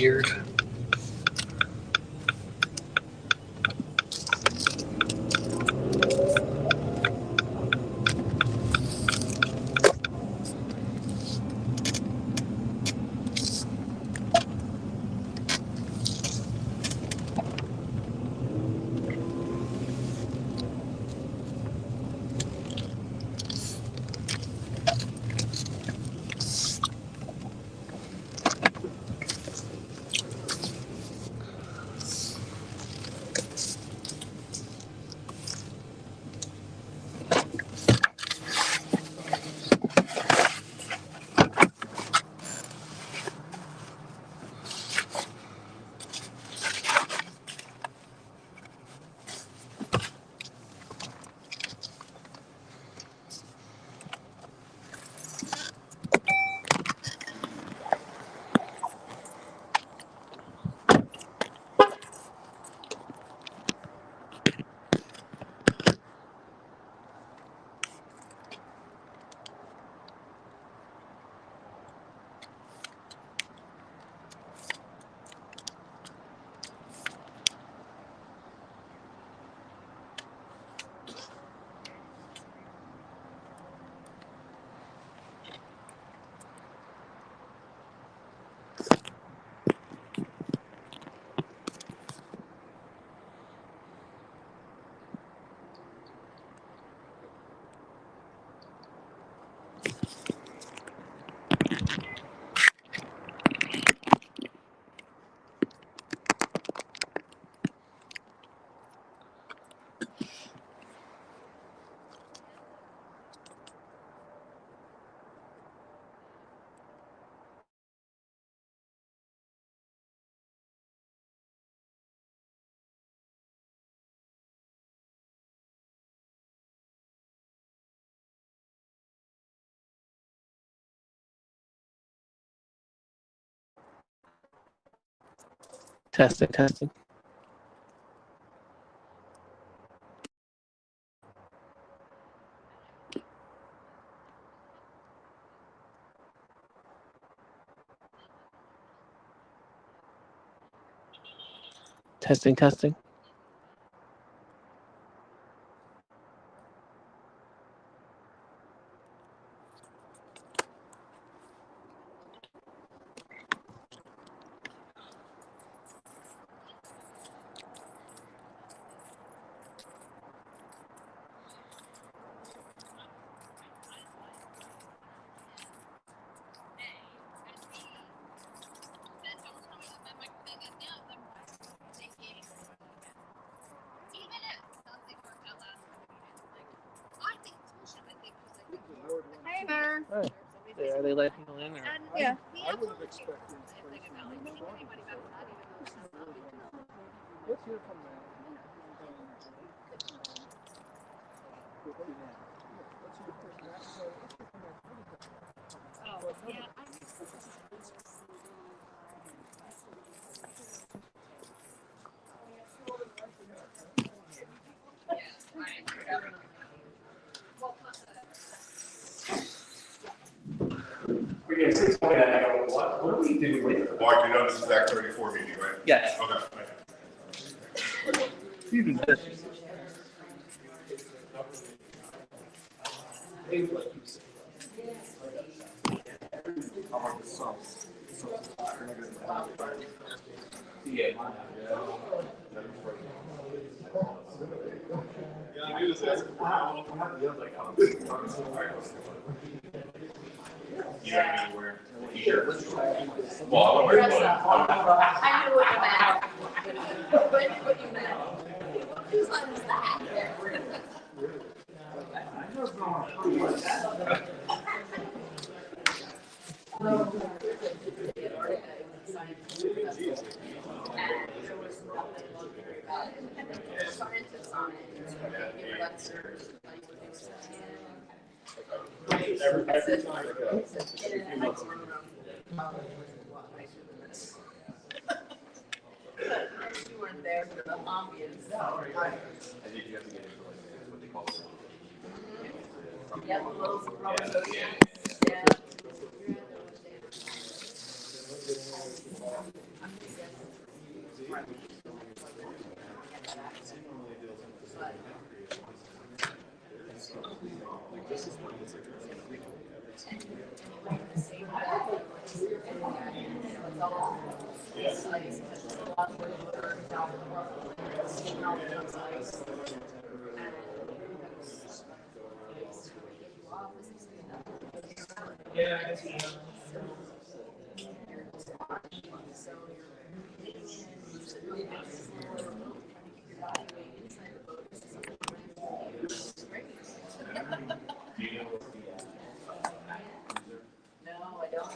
weird. Testing, testing. Testing, testing. Hey there. Hi. Are they letting people in? Or? Yeah. I would have expected let's hear from them. Okay, 6:20, I go, what do we do with it? Mark, you know this is Act 34 meeting, right? Yes. Okay. Even better. Well, I'll wear one. I knew what you meant. I knew what you meant. Whose line is that? Scientists on it. Give lectures. You weren't there for the ambience. I think you have to get into like what they call it. Yeah, the little rubber boat. Yeah. No, I don't.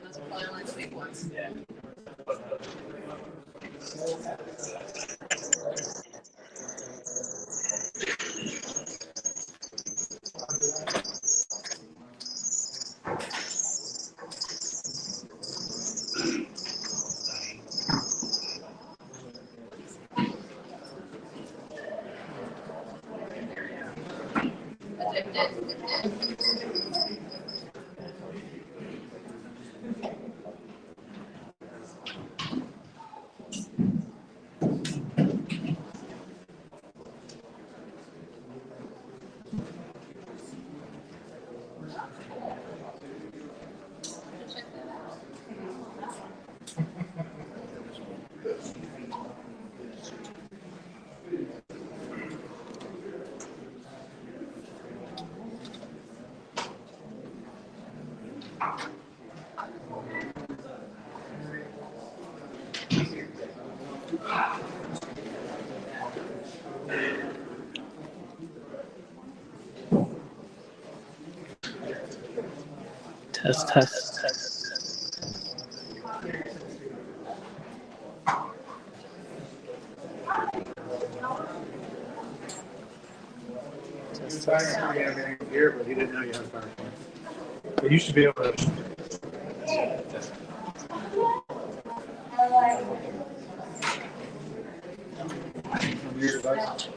Those are probably only the big ones. Yeah. Test, test. Here, but he didn't know you had a PowerPoint. But you should be able to. On your device.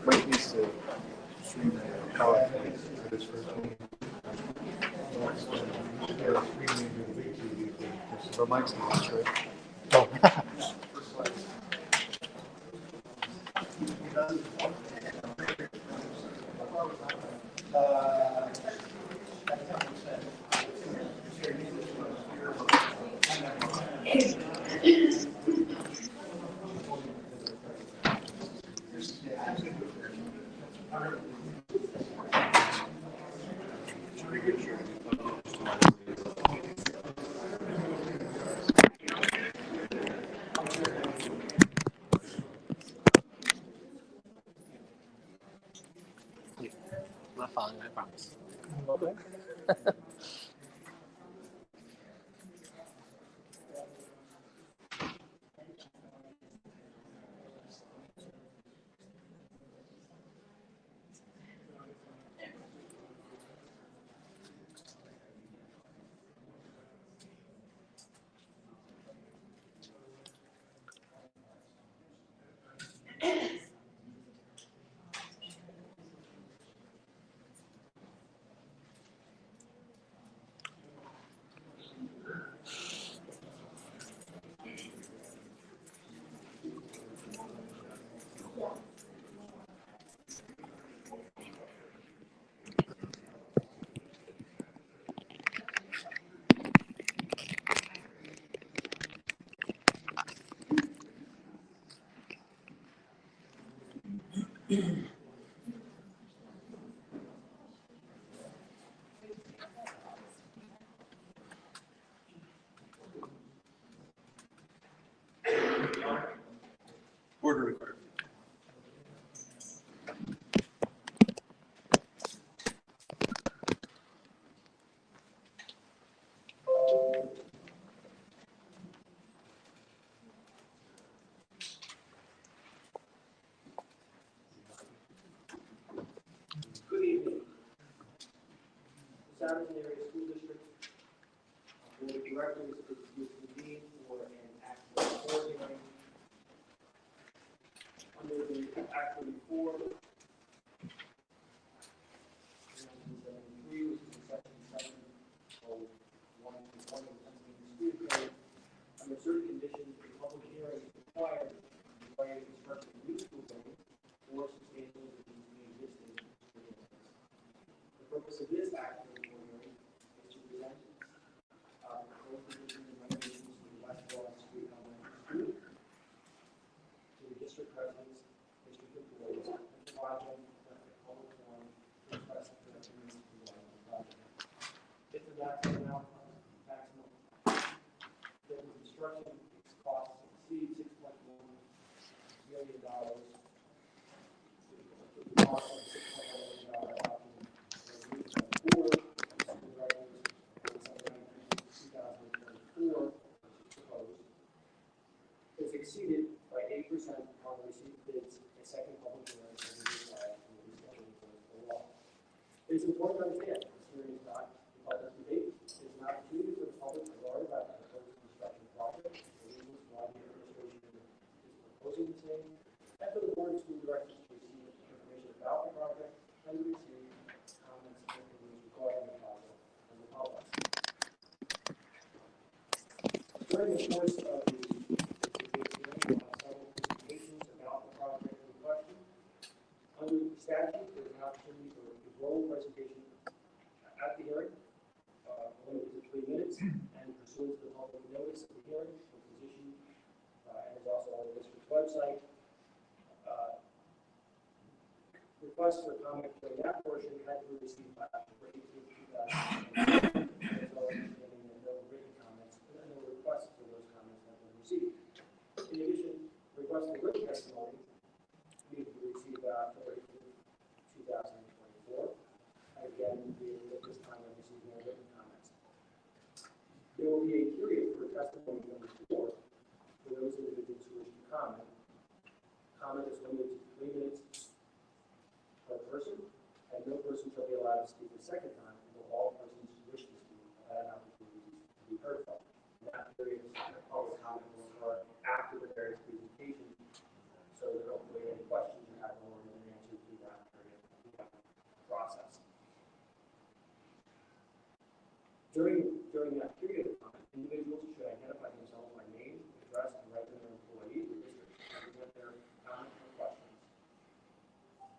Mike needs to stream a PowerPoint for this first meeting. Yeah, streaming into the big TV. So Mike's the boss, right? Oh. I'm not following, I promise. Okay. Order required. Under the Act 34, 1973, which is in section 701 of the Pennsylvania Street Code, under certain conditions, a public hearing is required regarding the construction of new school buildings or substantial additions to the existing school buildings. The purpose of this Act 34 hearing is to present proposed additions and renovations to the West Broad Street Elementary School, to the district residents, district employees, and provide them with a public forum to express their opinions regarding the project. If the maximum that the construction costs exceed $6.1 million, the cost of $6.1 million resolution by the board of supervisors on 2024 proposed is exceeded by 8% on the receipt of bids. A second public hearing will be required and will be scheduled for the law. It is important to understand this hearing is not a public debate. It is an opportunity for the public to learn about the proposed construction project, the reasons why the administration is proposing the same, and for the board of school directors to receive information about the project and to receive comments and opinions regarding the project from the public. During the course of the hearing, several presentations about the project in question. Under the statute, there is an opportunity for a roll presentation at the hearing, limited to 3 minutes, and pursuant to the public notice of the hearing, which was issued and is also on the district's website. Requests for comment during that portion had to be received by April 2000, as well as understanding that no written comments and no requests for those comments have been received. In addition, requests for written testimony need to be received by April 2024. And again, at this time, I've received no written comments. There will be a period for testimony number 4 for those individuals who wish to comment. Comment is limited to 3 minutes per person, and no person shall be allowed to speak a second time until all persons who wish to speak have had an opportunity to be heard from. And that period of public comment will occur after the various presentations, so that hopefully any questions you have will be answered through that period of process. During that period of time, individuals should identify themselves by name, address, and resident or employee of the district and present their comments or questions.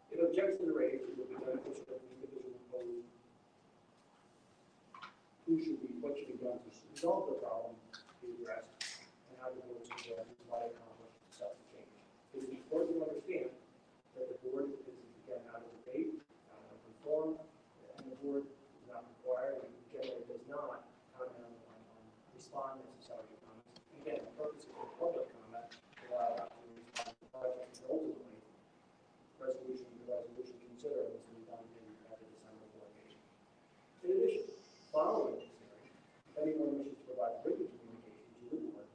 If objections are raised, it will be beneficial if the individual proposed what should be done to resolve the problem be addressed, and how the board suggests might accomplish such a change. It is important to understand that the board is, again, not a debate, not a forum, and the board is not required and generally does not comment on respond necessary to comments. Again, the purpose of the public comment is to allow us to respond to the project, and ultimately, the resolution considering this to be done at the December board meeting. In addition, following this hearing, if anyone wishes to provide written communication to the board,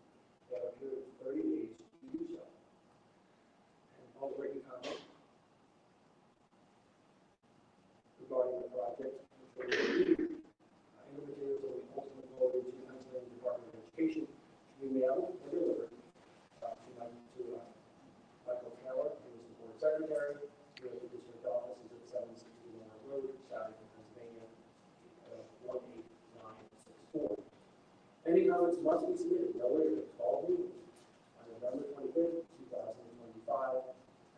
they have a period of 30 days to do so. And all the written comment regarding the project, which will be reviewed, and the materials will be ultimately forwarded to the Pennsylvania Department of Education, to be mailed or delivered to Michael Taylor, who is the board secretary, here at the district offices at 761 Road, Souderton, Pennsylvania, 18964. Any comments must be submitted no later than 12 noon on November 25th, 2025,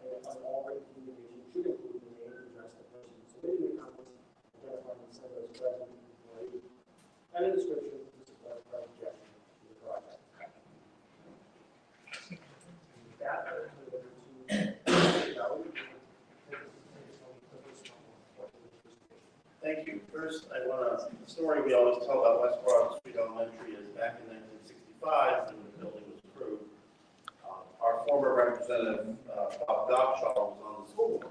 and on all written communication should include the name and address of the person submitting the comments, identifying themselves as resident employee, and a description to support our objection to the project. With that, I will turn it over to Charlie. Thank you. First, I want to, the story we always tell about West Broad Street Elementary is back in 1965 when the building was approved. Our former representative, Bob Gottschall, was on the school board,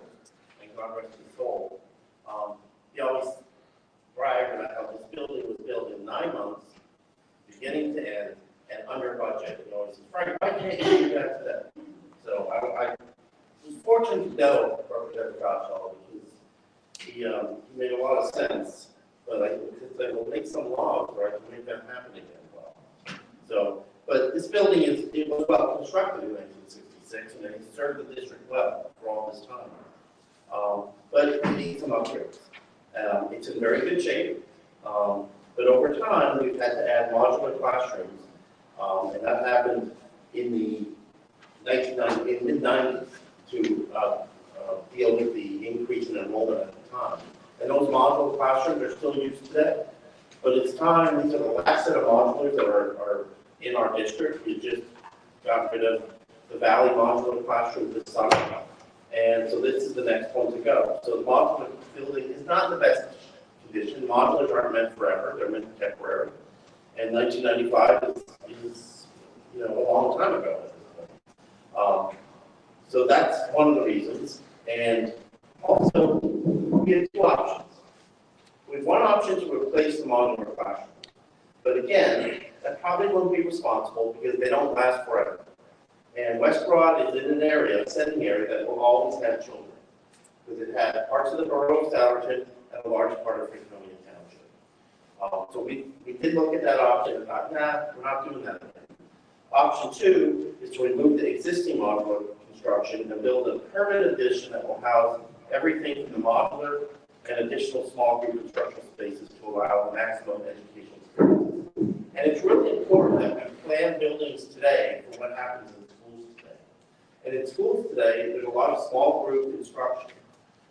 and God rest his soul. He always bragged about how this building was built in 9 months, beginning to end, and under budget. He always said, Frank, why can't you do that today? So I was fortunate to know Representative Gottschall because he made a lot of sense, but I will make some laws where I can make that happen again. Well, so, but this building was well constructed in 1965. 66, and he's served the district well for all this time. But it needs some upgrades. It's in very good shape, but over time, we've had to add modular classrooms, and that happened in the mid-90s to deal with the increase in enrollment at the time. And those modular classrooms are still used today. But it's time, these are the last set of modulars that are in our district. We just got rid of the Valley modular classroom this summer. And so this is the next one to go. So the modular building is not in the best condition. Modulars aren't meant forever, they're meant temporary. And 1995 is a long time ago. So that's one of the reasons. And also, we have two options. We have one option to replace the modular classroom. But again, that probably wouldn't be responsible because they don't last forever. And West Broad is in an area, a setting area, that will always have children. Because it had parts of the borough of Souderton and a large part of Franconia Township. So we did look at that option and thought, nah, we're not doing that again. Option two is to remove the existing modular construction and build a permanent addition that will house everything from the modular and additional small group instructional spaces to allow maximum educational experience. And it's really important that we plan buildings today for what happens in schools today. And in schools today, there's a lot of small group instruction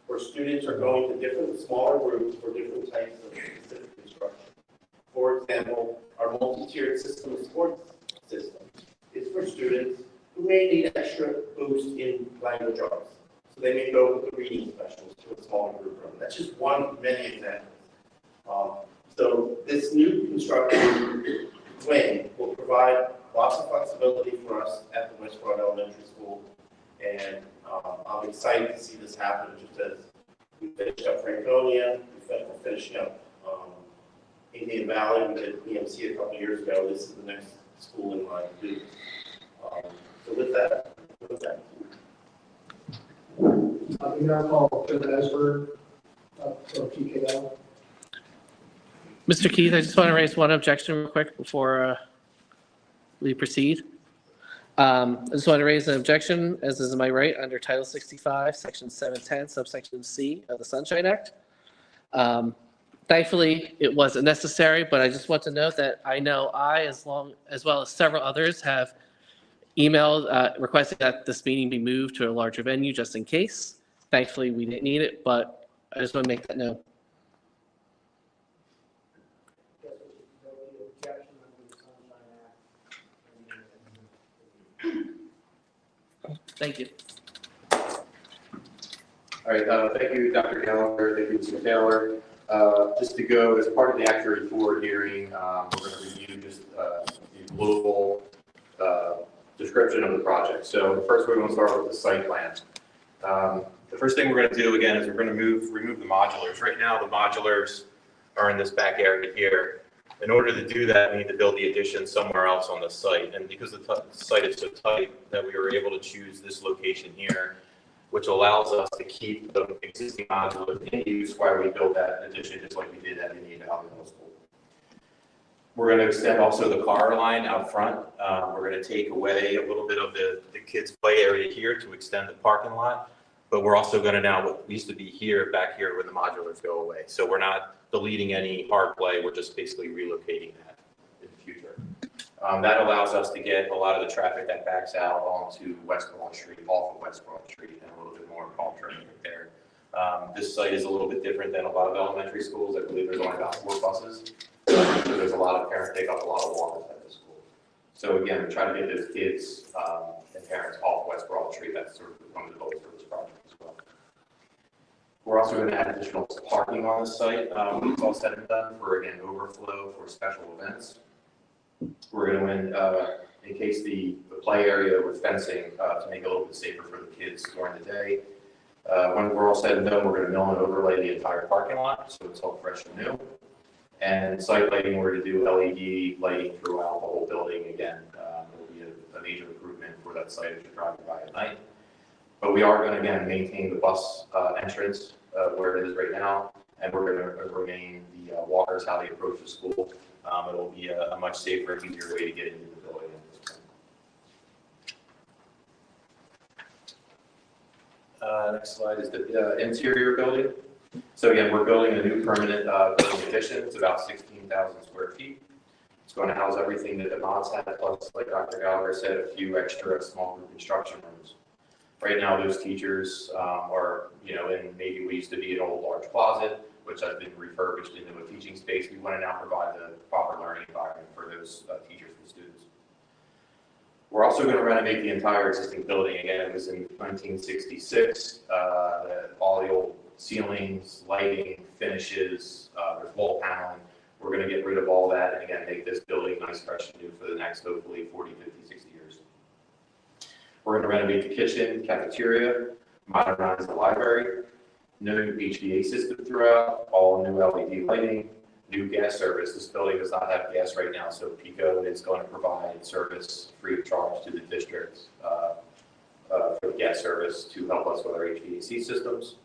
where students are going to different smaller groups for different types of specific instruction. For example, our multi-tiered system of sports system is for students who may need extra boost in language arts. So they may go with a reading specialist to a smaller group room. That's just one of many examples. So this new construction wing will provide lots of flexibility for us at the West Broad Elementary School. And I'm excited to see this happen just as we finished up Franconia, we're finishing up Indian Valley, we did EMC a couple years ago. This is the next school in line to do. So with that. We now call Phil Esberg from PKL. Mr. Keith, I just want to raise one objection real quick before we proceed. I just want to raise an objection, as is my right, under Title 65, Section 710, subsection C of the Sunshine Act. Thankfully, it wasn't necessary, but I just want to note that I know as well as several others, have emailed requesting that this meeting be moved to a larger venue just in case. Thankfully, we didn't need it, but I just want to make that note. Thank you. All right, thank you, Dr. Gallagher, thank you, Mr. Taylor. Just to go, as part of the Act 34 hearing, we're going to review just the global description of the project. So first we're going to start with the site plan. The first thing we're going to do again is we're going to remove the modulars. Right now the modulars are in this back area here. In order to do that, we need to build the addition somewhere else on the site. And because the site is so tight that we were able to choose this location here, which allows us to keep the existing modulars in use while we build that addition, just like we did at Indian Valley Middle School. We're going to extend also the car line out front. We're going to take away a little bit of the kids' play area here to extend the parking lot. But we're also going to now, what used to be here, back here where the modulars go away. So we're not deleting any hard play. We're just basically relocating that in the future. That allows us to get a lot of the traffic that backs out onto West Broad Street, off of West Broad Street, and a little bit more car traffic there. This site is a little bit different than a lot of elementary schools. I believe there's only about 4 buses. So there's a lot of parents take up a lot of walkers at this school. So again, we try to get those kids and parents off West Broad Street. That's sort of one of the goals for this project as well. We're also going to add additional parking on the site. It's all said and done for, again, overflow for special events. We're going to, in case the play area with fencing to make it a little bit safer for the kids during the day. When we're all said and done, we're going to mill and overlay the entire parking lot, so it's all fresh and new. And site lighting, we're going to do LED lighting throughout the whole building. Again, it'll be a major improvement for that site if you're driving by at night. But we are going to, again, maintain the bus entrance where it is right now, and we're going to remain the walkers how they approach the school. It'll be a much safer, easier way to get into the building at this point. Next slide is the interior building. So again, we're building a new permanent building addition. It's about 16,000 square feet. It's going to house everything that the bonds had, plus, like Dr. Gallagher said, a few extra small group instruction rooms. Right now, those teachers are, in maybe we used to be an old large closet, which has been refurbished into a teaching space. We want to now provide the proper learning environment for those teachers and students. We're also going to renovate the entire existing building. Again, it was in 1966. All the old ceilings, lighting, finishes, there's wall paneling. We're going to get rid of all that and again, make this building nice, fresh, and new for the next, hopefully, 40, 50, 60 years. We're going to renovate the kitchen, cafeteria, modernize the library, new HVAC system throughout, all new LED lighting, new gas service. This building does not have gas right now, so PICO is going to provide service free of charge to the district for the gas service to help us with our HVAC systems.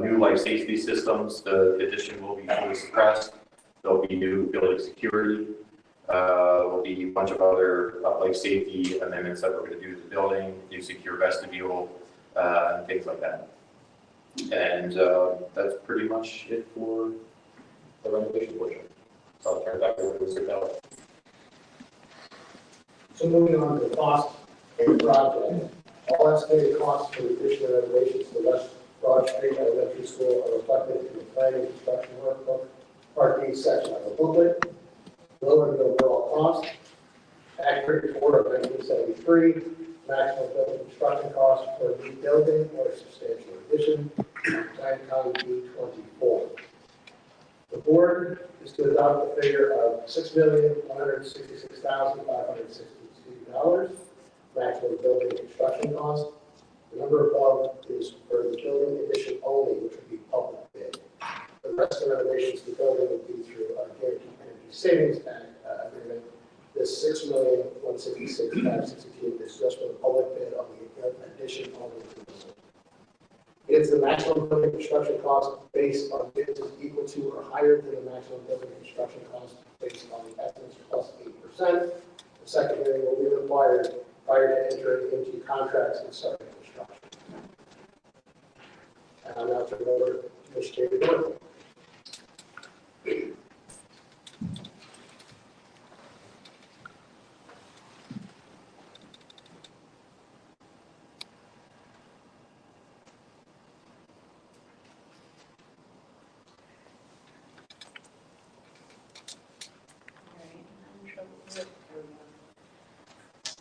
New life safety systems. The addition will be fully suppressed. There'll be new building security. There'll be a bunch of other life safety amendments that we're going to do to the building, new secure vestibule, and things like that. And that's pretty much it for the renovation portion. So I'll turn it back over to Mr. Keller. So moving on to the cost of the project. All estimated costs for the addition and renovations to West Broad Street Elementary School are reflected in the planning and construction workbook, Part B section of the booklet. Lower the overall cost. Accurate report of 1973. Maximum building construction cost for a new building or substantial addition. Plan County B24. The board is to adopt the figure of $6,166,562. Maximum building construction cost. The number above is for the building addition only, which would be public bid. The rest of the renovations to the building would be through our Guaranteed Energy Savings Act agreement. This $6,166,562 is just for the public bid on the addition only. It's the maximum building construction cost based on bids is equal to or higher than the maximum building construction cost based on the estimates plus 8%. The second hearing will be required prior to entering into contracts and starting construction. And I'll now turn it over to Mr. David Norton.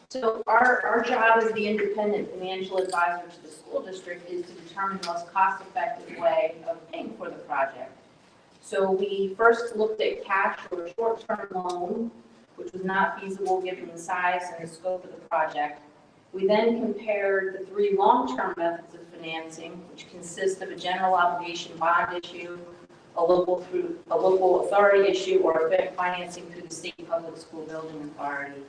So our job as the independent financial advisor to the school district is to determine the most cost-effective way of paying for the project. So we first looked at cash or a short-term loan, which was not feasible given the size and the scope of the project. We then compared the three long-term methods of financing, which consist of a general obligation bond issue, a local authority issue, or a financing through the state public school building authority,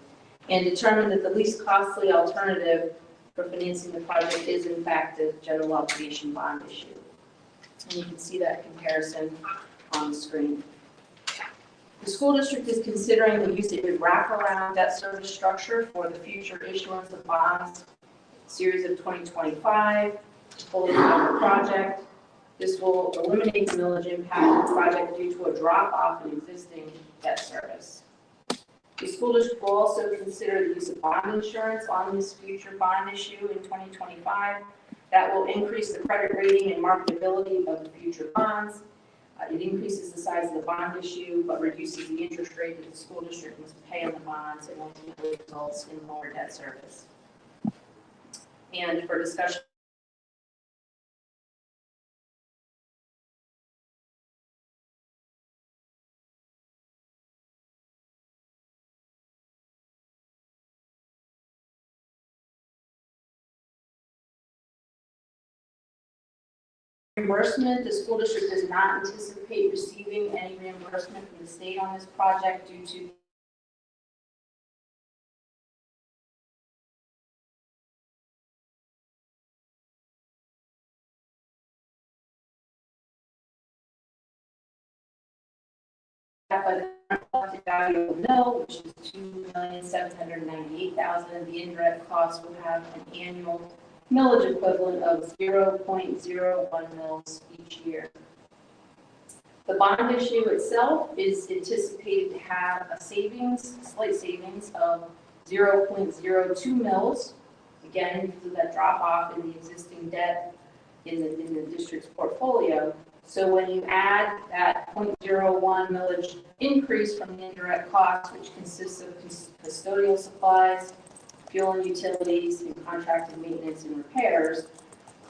and determined that the least costly alternative for financing the project is in fact a general obligation bond issue. And you can see that comparison on the screen. The school district is considering the use of a wraparound debt service structure for the future issuance of bonds, series of 2025, to fully fund the project. This will eliminate the millage impact of the project due to a drop-off in existing debt service. The school district will also consider the use of bond insurance on this future bond issue in 2025. That will increase the credit rating and marketability of the future bonds. It increases the size of the bond issue, but reduces the interest rate that the school district must pay on the bonds and ultimately results in lower debt service. And for discussion, reimbursement, the school district does not anticipate receiving any reimbursement from the state on this project due to but the collected value will know, which is $2,798,000. The indirect cost will have an annual millage equivalent of 0.01 mils each year. The bond issue itself is anticipated to have a slight savings of 0.02 mils. Again, because of that drop off in the existing debt in the district's portfolio. So when you add that 0.01 millage increase from the indirect costs, which consists of custodial supplies, fuel and utilities, and contracted maintenance and repairs,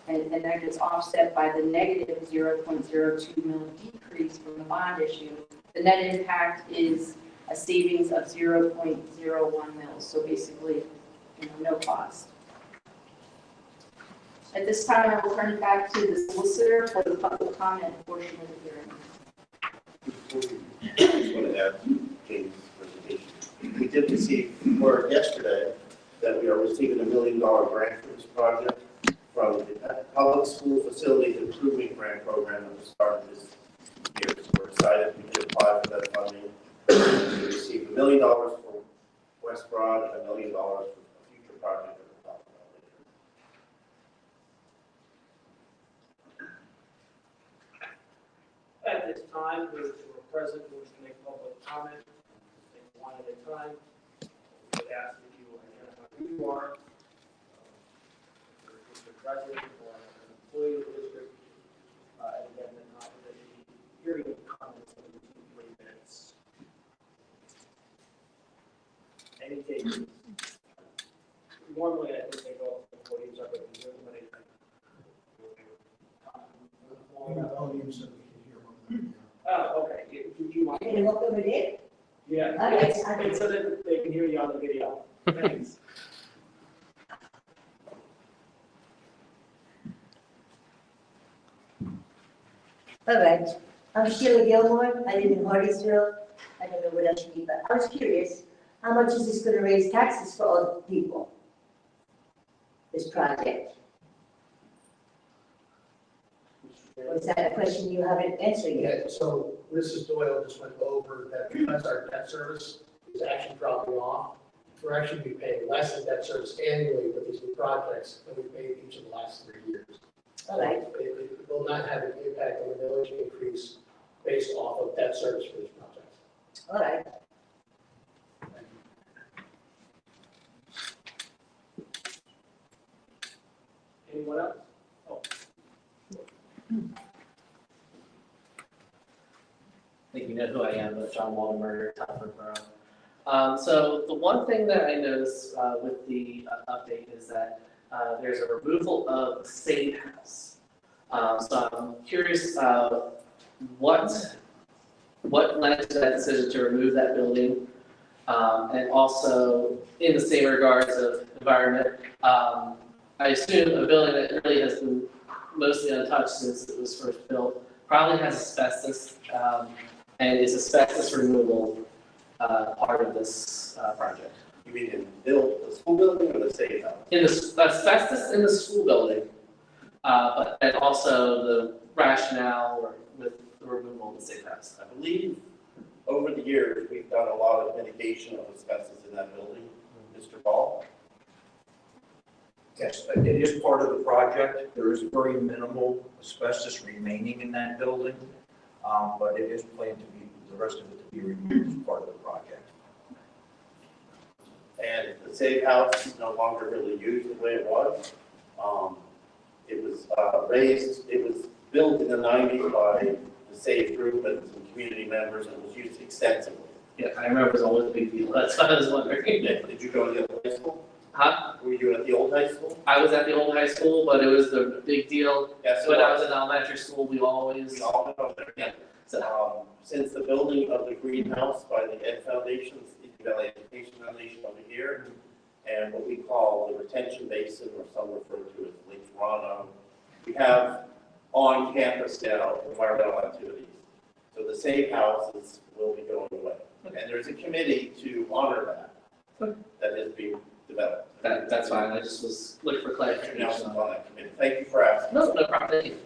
and that gets offset by the negative 0.02 mil decrease from the bond issue, the net impact is a savings of 0.01 mils. So basically, no cost. At this time, I will turn it back to the solicitor for the public comment portion of the hearing. I just want to add to James' presentation. We did receive word yesterday that we are receiving $1 million grant for this project from the Public School Facilities Improvement Grant Program at the start of this year. So we're excited we did apply for that funding. We received $1 million for West Broad and $1 million for a future project that we'll talk about later. At this time, those who are present who wish to make public comment, take one at a time. We would ask that you identify who you are, if you're president or an employee of the district, and again, the opposition hearing comments in 3 minutes. Any takers? Normally, I think they go up to the podium, so I can hear everybody. Oh, okay. Would you mind? Can you walk over there? Yeah. Okay. It's so that they can hear you on the video. Thanks. All right. I'm Sheila Gilmore. I live in Hardeesville. I don't know what else you need, but I was curious, how much is this going to raise taxes for all the people? This project? Or is that a question you haven't answered yet? Yeah, so Mrs. Doyle just went over that because our debt service is actually dropping off, we're actually be paying less in debt service annually with these new projects than we paid each of the last 3 years. All right. It will not have an impact on the millage increase based off of debt service for this project. All right. Anyone else? Oh, I think you know who I am, but John Waldenberger, Telford Borough. So the one thing that I noticed with the update is that there's a removal of the safe house. So I'm curious what led to that decision to remove that building? And also, in the same regards of environment, I assume a building that really has been mostly untouched since it was first built probably has asbestos, and is asbestos removal part of this project? You mean in the school building or the safe house? In the asbestos in the school building, but then also the rationale with the removal of the safe house. I believe over the years, we've done a lot of mitigation of asbestos in that building. Mr. Ball? Yes, it is part of the project. There is very minimal asbestos remaining in that building, but it is planned to be, the rest of it to be removed as part of the project. And the safe house is no longer really used the way it was. It was raised, it was built in the 90s by the SAFE group and some community members, and was used extensively. Yeah, I remember it was always a big deal. That's what I was wondering. Did you go to the old high school? Huh? Were you at the old high school? I was at the old high school, but it was the big deal. Yes, it When I was was. in elementary school, we always, We all went over there. yeah. So, Since the building of the greenhouse by the Ed Foundation, the Valley Education Foundation over here, and what we call the retention basin, or some refer to as Lake Toronto, we have on campus now environmental activities. So the safe houses will be going away. And there's a committee to honor that is being developed. that's fine. I just was looking for Mr. clarification Nelson's on on that committee. Thank you for asking. No, no problem. Thank you.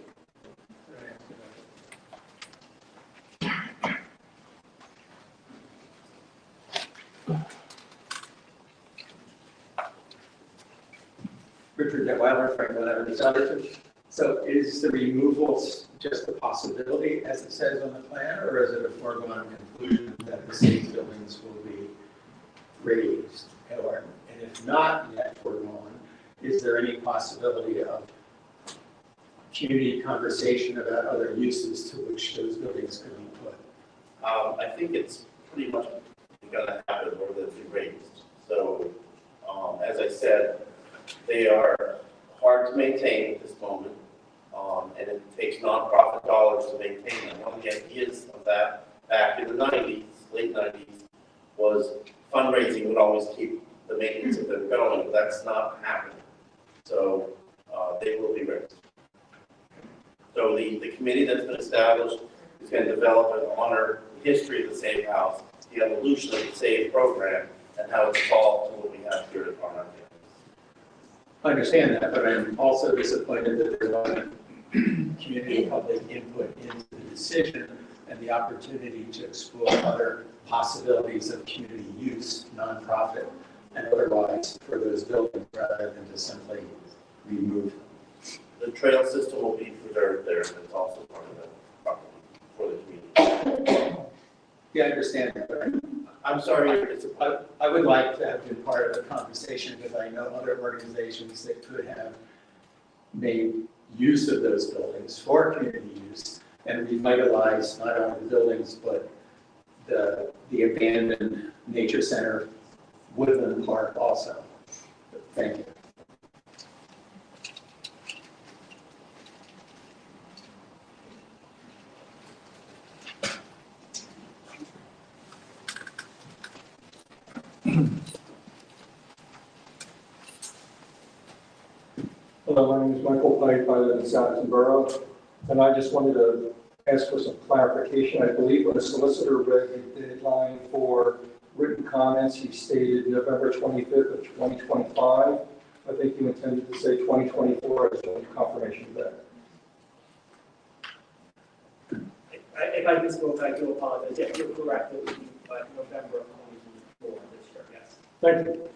Richard Weiler, Franklin Avenue, Souderton. So is the removal just a possibility, as it says on the plan, or is it a foregone conclusion that the same buildings will be raised? Or, and if not yet foregone, is there any possibility of community conversation about other uses to which those buildings could be put? I think it's pretty much gonna happen where they'll be raised. So, as I said, they are hard to maintain at this moment, and it takes nonprofit dollars to maintain them. One of the ideas of that back in the 90s, late 90s, was fundraising would always keep the maintenance of them going, but that's not happening. So, they will be raised. So the committee that's been established is going to develop and honor the history of the SAVE House, the evolution of the SAVE program, and how it's evolved to what we have here at our campus. I understand that, but I'm also disappointed that there wasn't community public input into the decision and the opportunity to explore other possibilities of community use, nonprofit and otherwise, for those buildings rather than to simply remove them. The trail system will be preserved there, and it's also part of the property for the community. Yeah, I understand that, but I'm sorry, it's I would like to have been part of the conversation because I know other organizations that could have made use of those buildings for community use and revitalize not only the buildings, but the abandoned nature center, Woodland Park also. Thank you. Hello, my name is Michael Pike. I live in Souderton Borough, and I just wanted to ask for some clarification. I believe when the solicitor read the deadline for written comments, he stated November 25th of 2025. I think you intended to say 2024. I just wanted confirmation of that. If I misspoke, I do apologize. Yes, you're correct. It would be November of 2024 this year, yes. Thank you.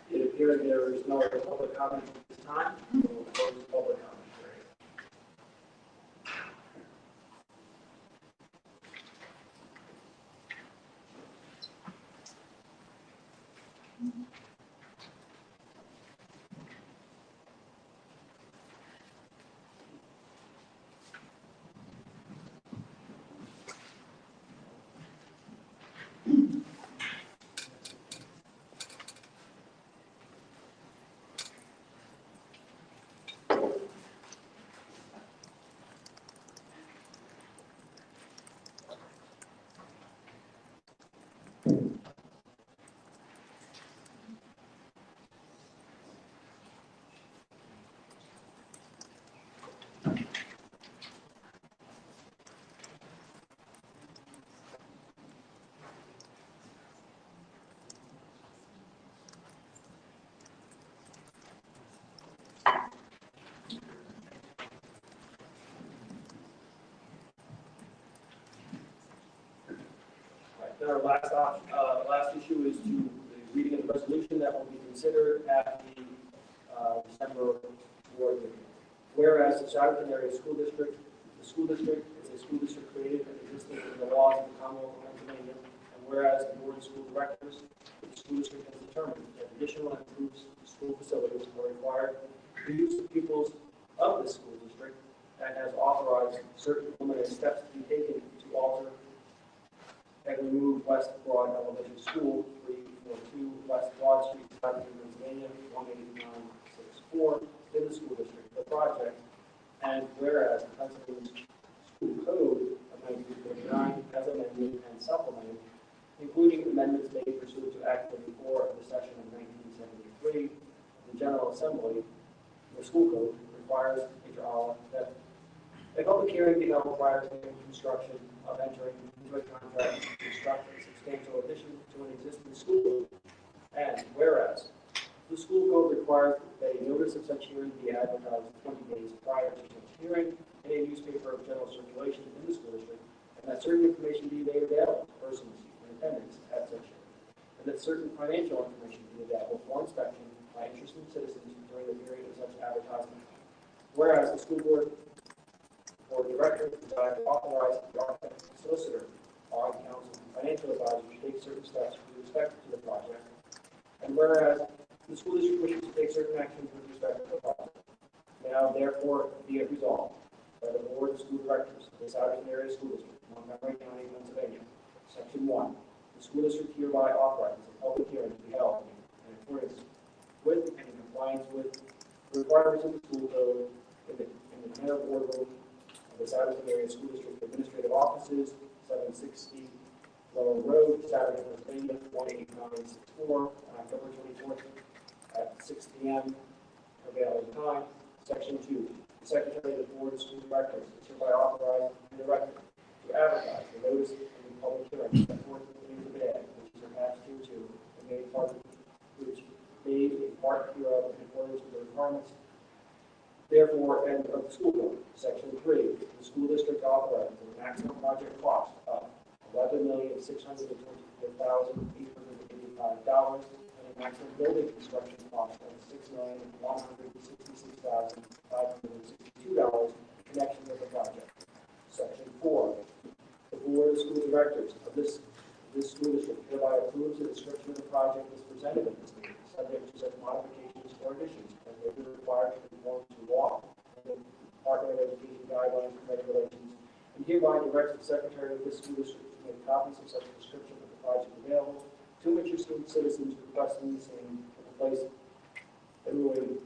It appears there is no other public comment at this time. We will close the public comment period. Then our last issue is to the reading of the resolution that will be considered at the December board meeting. Whereas the Souderton Area School District, the school district is a school district created and existing in the laws of the Commonwealth of Pennsylvania, and whereas the board of school directors of the school district has determined that additional and improved school facilities are required for the use of pupils of the school district, and has authorized certain preliminary steps to be taken to alter and remove West Broad Elementary School, 342 West Broad Street, Souderton, Pennsylvania, 18964, in the school district. The project, and whereas the Pennsylvania School Code of 1949 as amended and supplemented, including amendments made pursuant to Act 34 of the session of 1973 of the General Assembly, the school code requires that a public hearing be held prior to the construction of entering into a contract to construct a substantial addition to an existing school. And whereas the school code requires that a notice of such hearing be advertised 20 days prior to such hearing in a newspaper of general circulation in the school certain information be made available to persons in attendance at such hearing, and that certain financial information be available for inspection by interested citizens during the period of such advertisement. Whereas the school board or director desire to authorize the architect, solicitor, bond counsel, and financial advisor to take certain steps with respect to the project. And whereas the school district wishes to take certain actions with respect to the project. Now therefore be it resolved by the board of school directors of the Souderton Area School District, Montgomery County, Pennsylvania. Section 1. The school district hereby authorizes a public hearing to be held in accordance with and in compliance with the requirements of the school code in the manor boardroom of the Souderton Area School District Administrative Offices, 760 Lower Road, Souderton, Pennsylvania, 18964, on October 24th at 6 p.m. prevailing time. Section 2. The Secretary of the Board of School Directors is hereby authorized and directed to advertise the notice of the public hearing set forth in the bid, which is attached to and made part hereof in accordance with the requirements therefore and of the school code. Section 3. The school district authorizes a maximum project cost of $11,624,885 and a maximum building construction cost of $6,166,562 in connection with the project. Section 4. The board of school directors of this school district hereby approves the description of the project as presented in this meeting, subject to such modifications or additions as may be required to conform to law and the Department of Education guidelines and regulations, and hereby directs the secretary of this school district to make copies of such description of the project available to interested citizens requesting the same in the place and within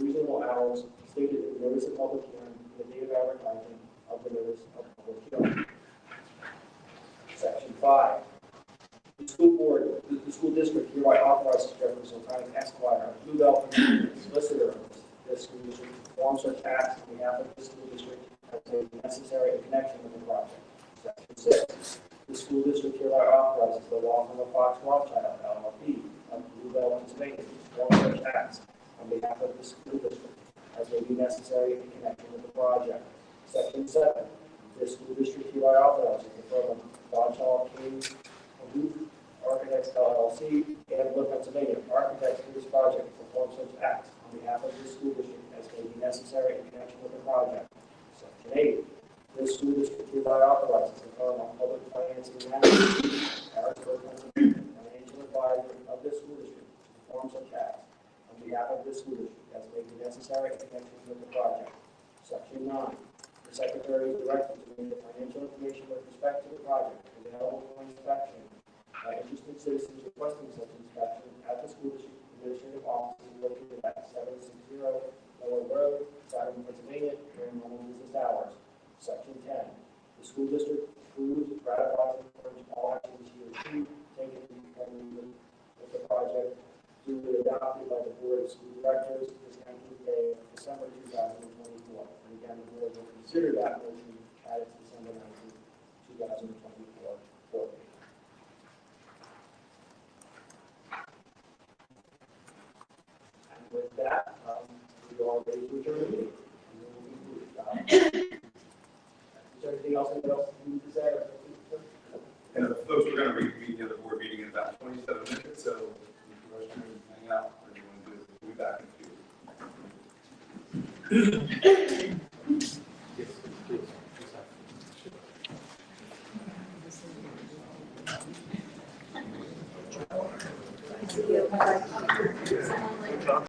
reasonable hours stated in the notice of public hearing and the date of advertising of the notice of public hearing. Section 5. The school board, the school district hereby authorizes Jeffrey Souderton Esquire, Blue Belt, solicitor of this school district to perform such acts on behalf of the school district as may be necessary in connection with the project. Section 6. The school district hereby authorizes the law firm of Fox Rothschild, LLP, of Blue Belt, Pennsylvania, to perform such acts on behalf of the school district as may be necessary in connection with the project. Section 7. The school district hereby authorizes the firm of Rothschild King Architects LLC, Annabelle, Pennsylvania, architects for this project to perform such acts on behalf of the school district as may be necessary in connection with the project. Section 8. This school district hereby authorizes the firm of public financing management, Harrisburg, Pennsylvania, financial advisor of this school district to perform such acts on behalf of this school district as may be necessary in connection with the project. Section 9. The secretary is directed to make the financial information with respect to the project available for inspection by interested citizens requesting such inspection at the school district administrative office located at 760 Lower Road, Souderton, Pennsylvania, during normal business hours. Section 10. The school district approves, ratifies, and confirms all actions hereto taken in connection with the project duly adopted by the board of school directors this 19th day of December 2024. And again, the board will consider that motion at its December 19th, 2024 board meeting. And with that, we are ready to adjourn the meeting. Is there anything else anybody else needs to say? And folks, we're going to reconvene the other board meeting in about 27 minutes, so if you guys want to hang out, or you want to do it, we'll be back in a few. Thank you.